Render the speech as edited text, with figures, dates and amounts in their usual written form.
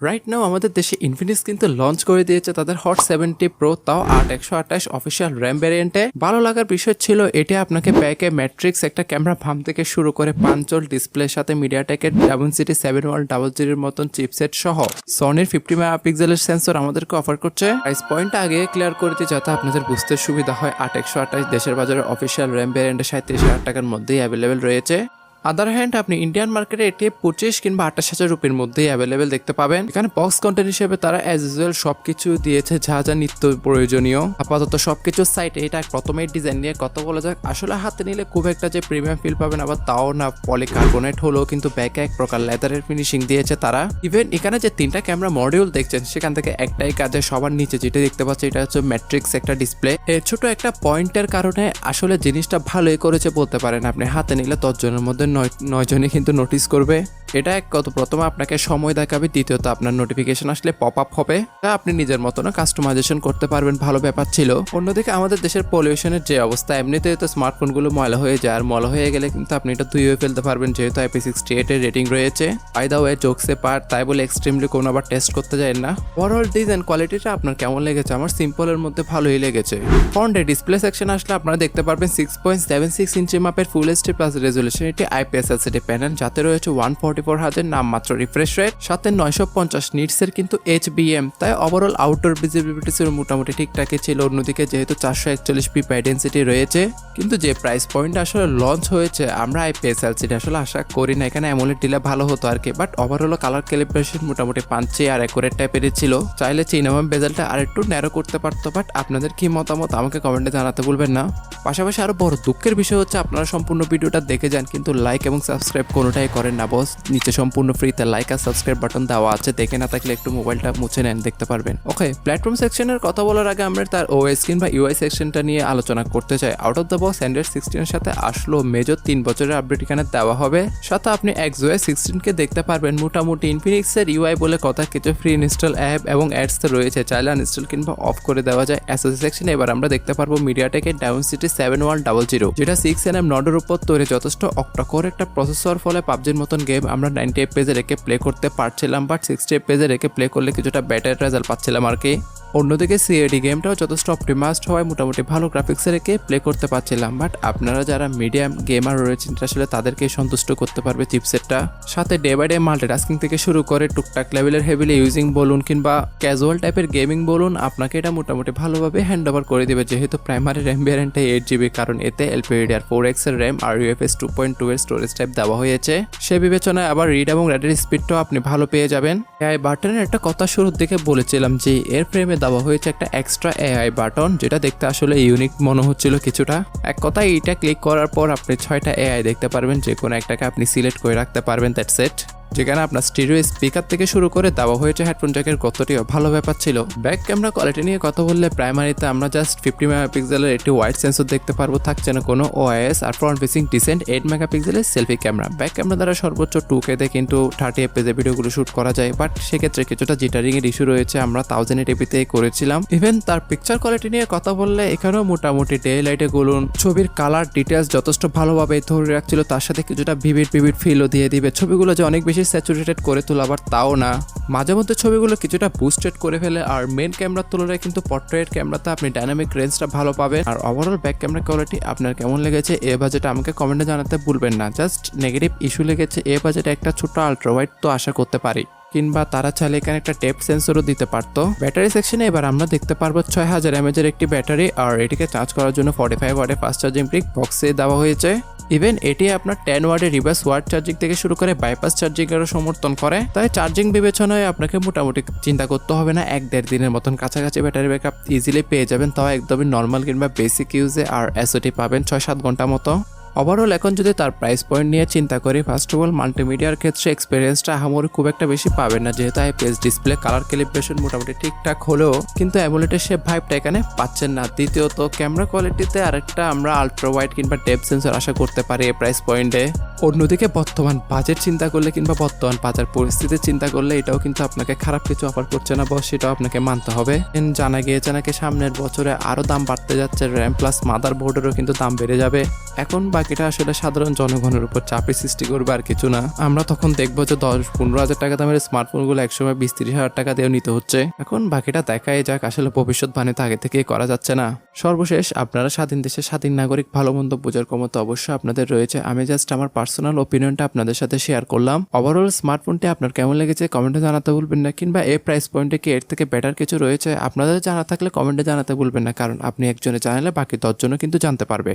Right now আমাদের দেশে Infinix কিন্তু লঞ্চ করে দিয়েছে তাদের হট 70 প্রো, তাও 8128 অফিসিয়াল র্যাম ভ্যারিয়েন্টে। ভালো লাগার বিষয় ছিল এটা আপনাকে ব্যাকে ম্যাট্রিক্স একটা ক্যামেরা ফার্ম থেকে শুরু করে 5 ডিসপ্লের সাথে মিডিয়াটেকের ডায়মেনসিটি 7100 মতন চিপসেট সহ সনির 50 মেগাপিক্সেলের সেন্সর আমাদেরকে অফার করছে। প্রাইস পয়েন্টটা আগে ক্লিয়ার করে দিই যাতে আপনাদের বুঝতে সুবিধা হয়। 8128 দেশের বাজারে অফিসিয়াল র্যাম ভ্যারিয়েন্টে 37,000 টাকার মধ্যেই অ্যাভেলেবেল রয়েছে। আদার হ্যান্ড আপনি ইন্ডিয়ান মার্কেটে এটি 25 কিংবা 28,000 রুপির মধ্যেই অ্যাভেলেবেল দেখতে পাবেন। এখানে বক্স কন্টেন্ট হিসেবে তারা অ্যাজ ইউজুয়াল সবকিছু দিয়েছে যা যা নিত্য প্রয়োজনীয়। আপাতত সবকিছু সাইটে এটা প্রথমেই ডিজাইন নিয়ে কথা বলা যাক। আসলে হাতে নিলে খুব একটা যে প্রিমিয়াম ফিল পাবেন আবার তাও না, পলিকার্বনেট হলেও কিন্তু ব্যাকে এক প্রকার লেদারের ফিনিশিং দিয়েছে তারা। ইভেন এখানে যে 3টা ক্যামেরা মডিউল দেখছেন সেখান থেকে একটাই কাজে, সবার নিচে যেটা দেখতে পাচ্ছি এটা হচ্ছে ম্যাট্রিক্স একটা ডিসপ্লে। এর ছোট একটা পয়েন্টের কারণে আসলে জিনিসটা ভালোই করেছে বলতে পারেন। আপনি হাতে নিলে 10 জনের মধ্যে 9 জনই কিন্তু নোটিস করবে। এটা প্রথমে আপনাকে সময় দেখাবে, দ্বিতীয়ত আপনার নোটিফিকেশন আসলে পপ আপ হবে, আপনি নিজের মতন কাস্টমাইজেশন করতে পারবেন। ভালো ব্যাপার ছিল। অন্যদিকে আমাদের দেশের পলিউশনের যে অবস্থা, এমনিতেই তো স্মার্টফোনগুলো ময়লা হয়ে যায়, আর ময়লা হয়ে গেলে কিন্তু আপনি এটা ধুয়ে ফেলতে পারবেন যেহেতু IP68 এর রেটিং রয়েছে। বাই দা ওয়ে জোকসে পার্ট, তাই বলে এক্সট্রিমলি কোনো আবার টেস্ট করতে যায় না। ওভারঅল ডিজাইন কোয়ালিটিটা আপনার কেমন লেগেছে? আমার সিম্পলের মধ্যে ভালোই লেগেছে। ফ্রন্টে ডিসপ্লে সেকশন আসলে আপনারা দেখতে পারবেন 6.76 ইঞ্চি মাপের ফুল এইচডি প্লাস রেজুলেশন একটি IPS LCD প্যানেল, যাতে রয়েছে 144,000 নামমাত্র রিফ্রেশ রেট, সাথে 950 নিটসের কিন্তু HBM। তাই ওভারঅল আউটডোর ভিজিবিলিটি ছিল মোটামুটি ঠিকঠাকই ছিল। অন্যদিকে যেহেতু 441p পাই ডেন্সিটি রয়েছে, কিন্তু যে প্রাইস পয়েন্ট আসলে লঞ্চ হয়েছে আমরা IPS LCD আসলে আশা করি না। এখানে অ্যামোলেড দিলে ভালো হতো আর কি, বাট ওভারঅল কালার ক্যালিব্রেশন মোটামুটি পাঞ্চে আর অ্যাকুরেট টাইপেরই ছিল। চাইলে চিনামাম বেজেলটা আর একটু ন্যারো করতে পারতো, বাট আপনাদের কি মতামত আমাকে কমেন্টে জানাতে ভুলবেন না। পাশাপাশি আরো বড় দুঃখের বিষয় হচ্ছে আপনারা সম্পূর্ণ ভিডিওটা দেখে যান কিন্তু লাইক এবং সাবস্ক্রাইব কোনোটাই করেন না বস। নিচে সম্পূর্ণ ফ্রিতে লাইক আর সাবস্ক্রাইব বাটন দেওয়া আছে, দেখে না থাকলে একটু মোবাইলটা মুছে নেন, দেখতে পারবেন। ওকে, প্ল্যাটফর্ম সেকশনের কথা বলার আগে আমরা তার OS কিংবা UI সেকশনটা নিয়ে আলোচনা করতে চাই। Out of the box Android 16 এর সাথে আসলো মেজর 3 বছরের আপডেট এখানে দেওয়া হবে। সাথে আপনি XOS 16 কে দেখতে পারবেন। মোটামুটি ইনফিনিক্সের UI বলে কথা, কিছু ফ্রি ইনস্টল অ্যাপ এবং অ্যাডস রয়েছে, চাইলে আনইনস্টল কিংবা অফ করে দেওয়া যায়। SoC সেকশনে এবার আমরা দেখতে পারবো মিডিয়াটেকের ডায়মেনসিটি 7100, যেটা 6nm নডের উপর তৈরি। যথেষ্ট অক্টাকোর একটা প্রসেসর, ফলে পাবজির মতন গেম আমরা 90 FPS রেখে প্লে করতে পারছিলাম, বাট 60 FPS রেখে প্লে করলে কিছুটা বেটার রেজাল্ট পাচ্ছিলাম আর কি। অন্যদিকে CAD গেমটাও যথেষ্ট অপটিমাইজড হয়, মোটামুটি ভালো গ্রাফিক্স রেখে প্লে করতে পারছিলাম। বাট আপনারা যারা মিডিয়াম গেমার রয়েছেন আসলে তাদেরকে সন্তুষ্ট করতে পারবে চিপসেটটা। সাথে ডে বাই ডে মাল্টিটাস্কিং থেকে শুরু করে টুকটাক লেভেলের হেভিলি ইউজিং বলুন কিংবা ক্যাজুয়াল টাইপের গেমিং বলুন, আপনাকে এটা মোটামুটি ভালোভাবে হ্যান্ড ওভার করে দেবে। যেহেতু প্রাইমারি র্যাম ভ্যারিয়েন্টে 8GB, কারণ এতে LPDDR4X এর র্যাম আর UFS 2.2 এর স্টোরেজ টাইপ দেওয়া হয়েছে। সে বিবেচনায় আবার রিড এবং রাইটের স্পিডটাও আপনি ভালো পেয়ে যাবেন। AI বাটনের একটা কথা শুরুর দিকে বলেছিলাম যে এর ফ্রেমে দেওয়া হয়েছে একটা এক্সট্রা AI বাটন, যেটা দেখতে আসলে ইউনিক মনে হচ্ছিল কিছুটা। এক কথায় এটা ক্লিক করার পর আপনি 6টা AI দেখতে পারবেন, যে কোনো একটাকে আপনি সিলেক্ট করে রাখতে পারবেন। That's it. যেখানে আপনার স্টিরিও স্পিকার থেকে শুরু করে দেওয়া হয়েছে হেডফোন জ্যাকের গতটিও ভালো ব্যাপার ছিল। ব্যাক ক্যামেরা কোয়ালিটি নিয়ে কথা বললে প্রাইমারিতে আমরা জাস্ট 50 মেগাপিক্সেলের একটি ওয়াইড সেন্সর দেখতে পারবো, থাকছে না কোনো OIS, আর ফ্রন্ট ফেসিং ডিসেন্ট 8 মেগাপিক্সেলের সেলফি ক্যামেরা। ব্যাক ক্যামেরা দ্বারা সর্বোচ্চ 2K তে কিন্তু 30 FPS ভিডিওগুলো শুট করা যায়, বাট সেক্ষেত্রে কিছুটা জিটারিং এর ইস্যু রয়েছে। আমরা 1080p করেছিলাম। ইভেন তার পিকচার কোয়ালিটি নিয়ে কথা বললে এখানেও মোটামুটি ডে লাইটে বলুন ছবির কালার ডিটেলস যথেষ্ট ভালোভাবে ধরে রাখছিল, তার সাথে কিছুটা ভিভিড ফিলও দিয়ে দিবে। ছবিগুলো যে অনেক বেশি স্যাচুরেটেড করে তোলা আবার তাও না, মাঝে মধ্যে ছবিগুলো কিছুটা বুস্টেড করে ফেলে। আর মেন ক্যামেরার তুলনায় কিন্তু পোর্ট্রেট ক্যামেরাতে আপনি ডাইনামিক রেঞ্জটা ভালো পাবেন। আর ওভারঅল ব্যাক ক্যামেরা কোয়ালিটি আপনার কেমন লেগেছে এ বাজেটে আমাকে কমেন্টে জানাতে ভুলবেন না। জাস্ট নেগেটিভ ইস্যু লেগেছে এ বাজেটে একটা ছোট আলট্রা ওয়াইড তো আশা করতে পারি, কিংবা তারা চাইলে এখানে একটা ডেপথ সেন্সরও দিতে পারতো। ব্যাটারি সেকশনে এবার আমরা দেখতে পারবো 6000 mAh এর একটি ব্যাটারি, আর এটিকে চার্জ করার জন্য 45 ওয়াটের ফাস্ট চার্জিং ব্রিক বক্সে দেওয়া হয়েছে। ইভেন এটি আপনার 10 ওয়াটের রিভার্স ওয়াট চার্জিং থেকে শুরু করে বাইপাস চার্জিং এরও সমর্থন করে। তাই চার্জিং বিবেচনায় আপনাকে মোটামুটি চিন্তা করতে হবে না, 1-1.5 দিনের মতন কাছাকাছি ব্যাটারি ব্যাকআপ ইজিলি পেয়ে যাবেন, তাও একদমই নর্মাল কিংবা বেসিক ইউজে। আর SOT পাবেন 6-7 ঘন্টা মতো। ওভারঅল এখন যদি তার প্রাইস পয়েন্ট নিয়ে চিন্তা করি, ফার্স্ট অফ অল মাল্টিমিডিয়ার ক্ষেত্রে এক্সপিরিয়েন্সটা আহামরি খুব একটা বেশি পাবেন না, যেহেতু IPS ডিসপ্লে, কালার ক্যালিব্রেশন মোটামুটি ঠিকঠাক হলেও কিন্তু অ্যামোলেডের সে ভাইবটা এখানে পাচ্ছেন না। দ্বিতীয়ত ক্যামেরা কোয়ালিটিতে আরেকটা আমরা আলট্রা ওয়াইড কিংবা ডেপথ সেন্সর আশা করতে পারি এই প্রাইস পয়েন্টে। অন্যদিকে বর্তমান বাজেট চিন্তা করলে কিংবা বর্তমান বাজার পরিস্থিতি চিন্তা করলে এটাও কিন্তু আপনাকে খারাপ কিছু অফার করছে না বস, সেটাও আপনাকে মানতে হবে। জানা গিয়েছে নাকি সামনের বছরে আরো দাম বাড়তে যাচ্ছে, র্যাম প্লাস মাদার বোর্ডেরও কিন্তু দাম বেড়ে যাবে। এখন বাকিটা আসলে সাধারণ জনগণের উপর চাপের সৃষ্টি করবে আর কিছু না। আমরা তখন দেখবো যে 10-15 হাজার টাকা দামের স্মার্টফোনগুলো একসময় 20-30 হাজার টাকা দিয়েও নিতে হচ্ছে। এখন বাকিটা দেখাই যাক, আসলে ভবিষ্যৎবাণী তো আগে থেকেই করা যাচ্ছে না। সর্বশেষ আপনারা স্বাধীন দেশের স্বাধীন নাগরিক, ভালো মন্দ বোঝার ক্ষমতা অবশ্যই আপনাদের রয়েছে। আমি জাস্ট আমার পার্সোনাল ওপিনিয়নটা আপনাদের সাথে শেয়ার করলাম। ওভারঅল স্মার্টফোনটি আপনার কেমন লেগেছে কমেন্টে জানাতে ভুলবেন না, কিংবা এই প্রাইস পয়েন্টে কি এর থেকে বেটার কিছু রয়েছে আপনাদের জানা থাকলে কমেন্টে জানাতে ভুলবেন না, কারণ আপনি একজনে জানালে বাকি 10 জনও কিন্তু জানতে পারবে।